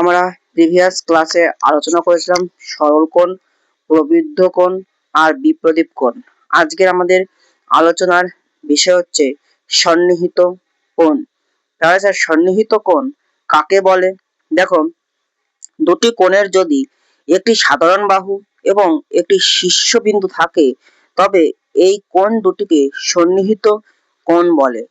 আমরা প্রিভিয়াস ক্লাসে আলোচনা করেছিলাম সরল কোণ, প্রবৃদ্ধ কোণ আর বিপ্রদীপ কোণ। আজকের আমাদের আলোচনার বিষয় হচ্ছে সন্নিহিত কোণ। তাহলে স্যার সন্নিহিত কোণ কাকে বলে? দেখো, দুটি কোণের যদি একটি সাধারণ বাহু এবং একটি শীর্ষবিন্দু থাকে তবে এই কোণ দুটিকে সন্নিহিত কোণ বলে।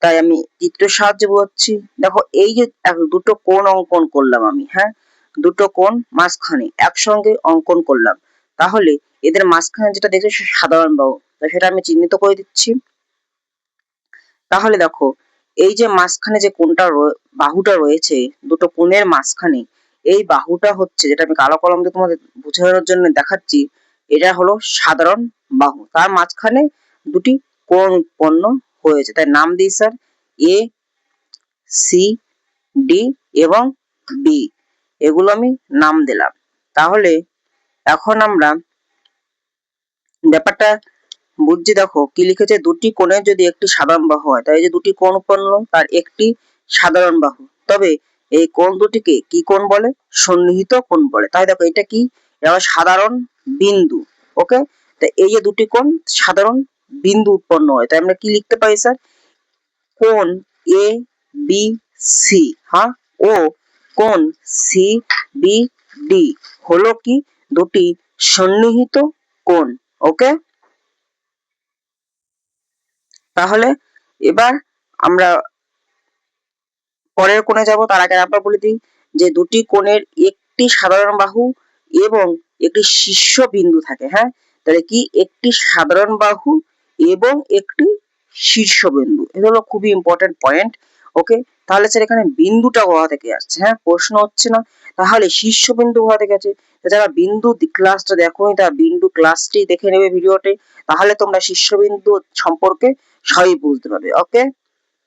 তাই আমি চিত্রের সাহায্যে বোঝাচ্ছি। দেখো, এই যে দুটো কোণ অঙ্কন করলাম আমি, হ্যাঁ, দুটো কোণ মাঝখানে একসঙ্গে অঙ্কন করলাম, তাহলে এদের মাঝখানে যেটা দেখছো সেটা সাধারণ বাহু, তাই সেটা আমি চিহ্নিত করে দিচ্ছি। তাহলে দেখো, এই যে মাঝখানে যে কোণটা বাহুটা রয়েছে দুটো কোণের মাঝখানে, এই বাহুটা হচ্ছে, যেটা আমি কালো কলম দিয়ে তোমাদের বোঝানোর জন্য দেখাচ্ছি, এটা হলো সাধারণ বাহু। তার মাঝখানে দুটি কোণ উৎপন্ন হয়েছে, তাই নাম দিই স্যার এ, সি, ডি এবং বি, এগুলো আমি নাম দিলাম। তাহলে এখন আমরা ব্যাপারটা বুঝছি। দেখো কি লিখেছে, দুটি কোণের যদি একটি সাধারণ বাহু হয়, তাই যে দুটি কোণ উৎপন্ন তার একটি সাধারণ বাহু, তবে এই কোণ দুটিকে কি কোণ বলে? সন্নিহিত কোণ বলে। তাই দেখো, এটা কি? এটা সাধারণ বিন্দু। ওকে, তো এই যে দুটি কোণ সাধারণ বিন্দু উৎপন্ন হয়, তাই আমরা কি লিখতে পারি স্যার? কোণ এ বি সি, হ্যাঁ, ও কোণ সি বি ডি হলো কি? দুটি সন্নিহিত কোণ। ওকে, তাহলে এবার আমরা পরের কোণে যাব। তার আগে আমরা বলে দিই যে দুটি কোণের একটি সাধারণ বাহু এবং একটি শীর্ষবিন্দু থাকে। হ্যাঁ, তাহলে কি? একটি সাধারণ বাহু এবং একটি শীর্ষবিন্দু, এটা হলো খুবই ইম্পর্টেন্ট পয়েন্ট। ওকে, তাহলে স্যার এখানে বিন্দুটা কোথা থেকে আসছে? হ্যাঁ, প্রশ্ন হচ্ছে না? তাহলে শীর্ষবিন্দু কোথা থেকে আছে? যারা বিন্দু ক্লাসটা দেখোনি তারা বিন্দু ক্লাসটি দেখে নেবে ভিডিওতে, তাহলে তোমরা শীর্ষবিন্দু সম্পর্কে সবই বুঝতে পারবে। ওকে,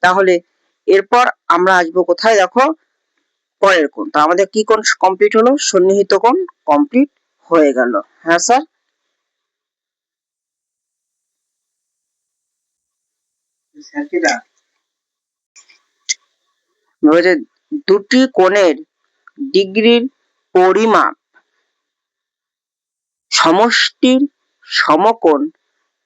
তাহলে এরপর আমরা আসবো কোথায়? দেখো, পরের কোণ। তো আমাদের কি কোণ কমপ্লিট হলো? সন্নিহিত কোণ কমপ্লিট হয়ে গেল। হ্যাঁ স্যার, বলেছে দুটি কোণের ডিগ্রির পরিমাপ সমষ্টির সমকোণ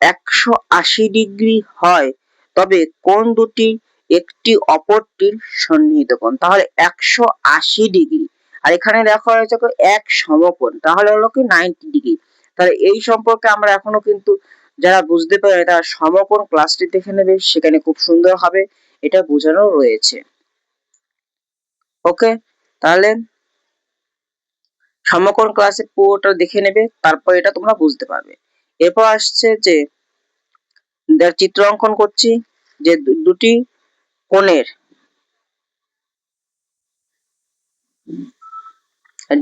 180 ডিগ্রি হয় তবে কোণ দুটি একটি অপরটির সন্নিহিত কোণ। তাহলে 180 ডিগ্রি, আর এখানে দেখা হয়েছে এক সমকোণ, তাহলে হলো কি 90 ডিগ্রি। তাহলে এই সম্পর্কে আমরা এখনো কিন্তু যারা বুঝতে পারে তারা সমকোণ ক্লাসটি দেখে নেবে, সেখানে খুব সুন্দর হবে এটা বোঝানো রয়েছে। ওকে, তাহলে সমকোণ ক্লাসে পুরোটা দেখে নেবে, তারপর এটা তোমরা বুঝতে পারবে। এরপর আসছে যে চিত্র অঙ্কন করছি, যে দুটি কোণের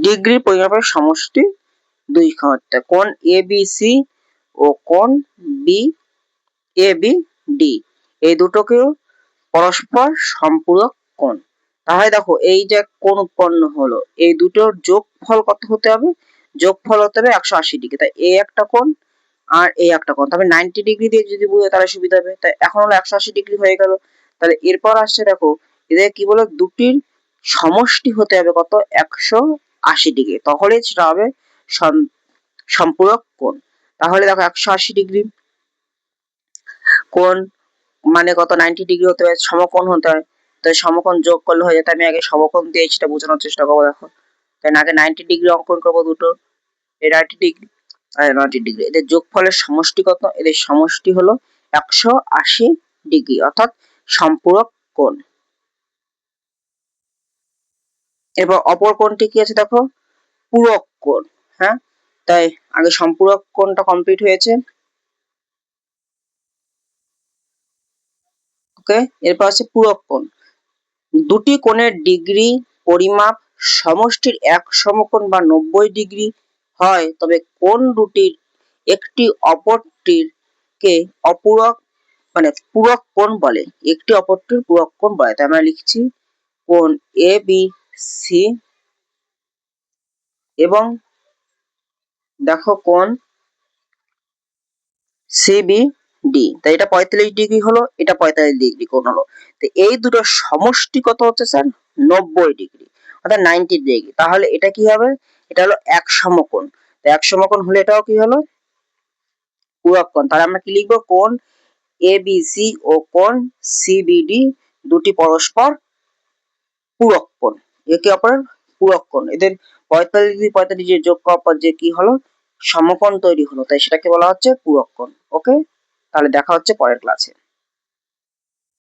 ডিগ্রি পরিমাপের সমষ্টি দুই ক্ষমতা, কোণ এ বি সি ও কোণ বি এ বি ডি, এই দুটোকেও পরস্পর সম্পূরক কোণ। তাহলে দেখো, এই যে কোণ উৎপন্ন হলো, এই দুটোর যোগফল কত হতে হবে? যোগফল হতে হবে 180 ডিগ্রি। তাই এই একটা কোণ আর এই একটা কোণ, তবে 90 ডিগ্রি দিয়ে যদি বুঝে তাহলে সুবিধা হবে। তাই এখন হলো 180 ডিগ্রি হয়ে গেল। তাহলে এরপর আসছে, দেখো এদের কি বলো, দুটির সমষ্টি হতে হবে কত? 180 ডিগ্রি, তাহলে সেটা হবে সম্পূরক কোণ। তাহলে দেখো 180 ডিগ্রি কোণ মানে কত? 90 ডিগ্রি হতে হয়, সমকোণ হতে হয়, তাই সমকোণ যোগ করলে হয়ে যেত। আমি আগে সমকোণ দিয়ে সেটা বোঝানোর চেষ্টা করবো। দেখো, তাই আগে 90 ডিগ্রি অঙ্কন করবো দুটো, এই 90 ডিগ্রি আর 90 ডিগ্রি, এদের যোগফলের সমষ্টি কত? এদের সমষ্টি হলো 180 ডিগ্রি, অর্থাৎ সম্পূরক কোণ। এবার অপর কোণটি কি আছে? দেখো, পূরক কোণ। হ্যাঁ, তাই আগে সম্পূরক কোণটা কমপ্লিট হয়েছে। ওকে, এরপর আছে পূরক কোণ। দুটি কোণের ডিগ্রি পরিমাপ সমষ্টির এক সমকোণ বা 90 ডিগ্রি হয় তবে কোণ দুটির একটি অপরটির কে অপূরক মানে পূরক কোণ বলে, একটি অপরটির পূরক কোণ বলে। তাই আমরা লিখছি কোণ এ বি সি এবং দেখো কোণ সি বি ডি, তাই এটা 45 ডিগ্রি হলো, এটা 45 ডিগ্রি কোণ হলো। তো এই দুটো সমষ্টি কত হচ্ছে স্যার? 90 ডিগ্রি। অর্থাৎ 90 ডিগ্রি। তাহলে এটা কি হবে? এটা হলো এক সমকোণ। তো এক সমকোণ হলে এটাও কি হলো? পূরক কোণ। তাহলে আমরা কি লিখবো? কোণ এবিসি ও কোণ সিবিডি দুটি পরস্পর পূরক কোণ। একে অপরের পূরক কোণ। এদের 45 ডিগ্রি 45 ডিগ্রি যোগ করার পর যে কি হলো? সমকোণ তৈরি হলো। তাই সেটাকে বলা হচ্ছে পূরক কোণ। ওকে? তাহলে দেখা হচ্ছে পরের ক্লাসে।